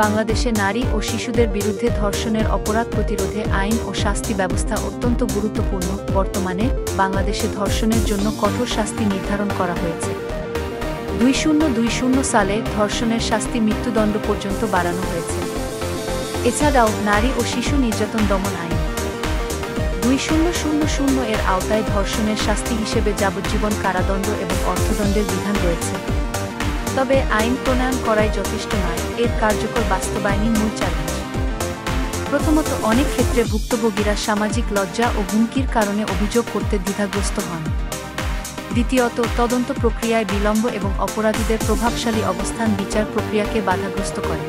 বাংলাদেশে নারী ও শিশুদের বিরুদ্ধে ধর্ষণের অপরাধ প্রতিরোধে আইন ও শাস্তি ব্যবস্থা অত্যন্ত গুরুত্বপূর্ণ। বর্তমানে বাংলাদেশে ধর্ষণের জন্য কঠোর শাস্তি নির্ধারণ করা হয়েছে। 2020 সালে ধর্ষণের শাস্তি মৃত্যুদণ্ড পর্যন্ত বাড়ানো হয়েছে। এছাড়াও নারী ও শিশু নির্যাতন দমন আইন 2000 এর আওতায় ধর্ষণের শাস্তি হিসেবে যাবজ্জীবন কারাদণ্ড এবং অর্থদণ্ডের বিধান রয়েছে। তবে আইন প্রণয়ন করাই যথেষ্ট নয়, এর কার্যকর বাস্তবায়নই মূল চ্যালেঞ্জ। প্রথমত, অনেক ক্ষেত্রে ভুক্তভোগীরা সামাজিক লজ্জা ও হুমকির কারণে অভিযোগ করতে দ্বিধাগ্রস্ত হন। দ্বিতীয়ত, তদন্ত প্রক্রিয়ায় বিলম্ব এবং অপরাধীদের প্রভাবশালী অবস্থান বিচার প্রক্রিয়াকে বাধাগ্রস্ত করে।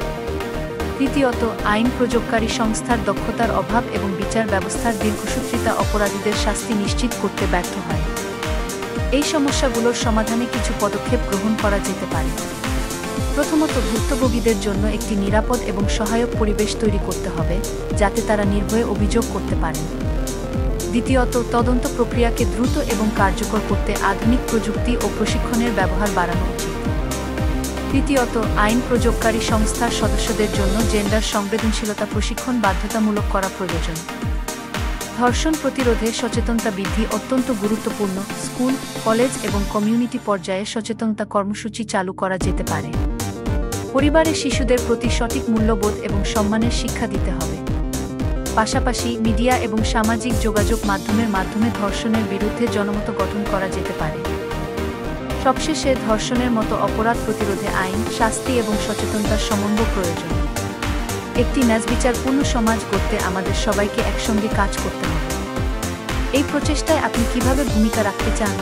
তৃতীয়ত, আইন প্রয়োগকারী সংস্থার দক্ষতার অভাব এবং বিচার ব্যবস্থার দীর্ঘসূত্রিতা অপরাধীদের শাস্তি নিশ্চিত করতে ব্যর্থ হয়। এই সমস্যাগুলোর সমাধানে কিছু পদক্ষেপ গ্রহণ করা যেতে পারে। প্রথমত, ভুক্তভোগীদের জন্য একটি নিরাপদ এবং সহায়ক পরিবেশ তৈরি করতে হবে, যাতে তারা নির্ভয়ে অভিযোগ করতে পারেন। দ্বিতীয়ত, তদন্ত প্রক্রিয়াকে দ্রুত এবং কার্যকর করতে আধুনিক প্রযুক্তি ও প্রশিক্ষণের ব্যবহার বাড়ানো উচিত। তৃতীয়ত, আইন প্রয়োগকারী সংস্থার সদস্যদের জন্য জেন্ডার সংবেদনশীলতা প্রশিক্ষণ বাধ্যতামূলক করা প্রয়োজন। ধর্ষণ প্রতিরোধে সচেতনতা বৃদ্ধি অত্যন্ত গুরুত্বপূর্ণ। স্কুল, কলেজ এবং কমিউনিটি পর্যায়ে সচেতনতা কর্মসূচি চালু করা যেতে পারে। পরিবারে শিশুদের প্রতি সঠিক মূল্যবোধ এবং সম্মানের শিক্ষা দিতে হবে। পাশাপাশি মিডিয়া এবং সামাজিক যোগাযোগ মাধ্যমের মাধ্যমে ধর্ষণের বিরুদ্ধে জনমত গঠন করা যেতে পারে। সবশেষে, ধর্ষণের মতো অপরাধ প্রতিরোধে আইন, শাস্তি এবং সচেতনতার সমন্বয় প্রয়োজন। একটি ন্যায়বিচারপূর্ণ সমাজ গড়তে আমাদের সবাইকে একসঙ্গে কাজ করতে হবে। এই প্রচেষ্টায় আপনি কিভাবে ভূমিকা রাখতে চান?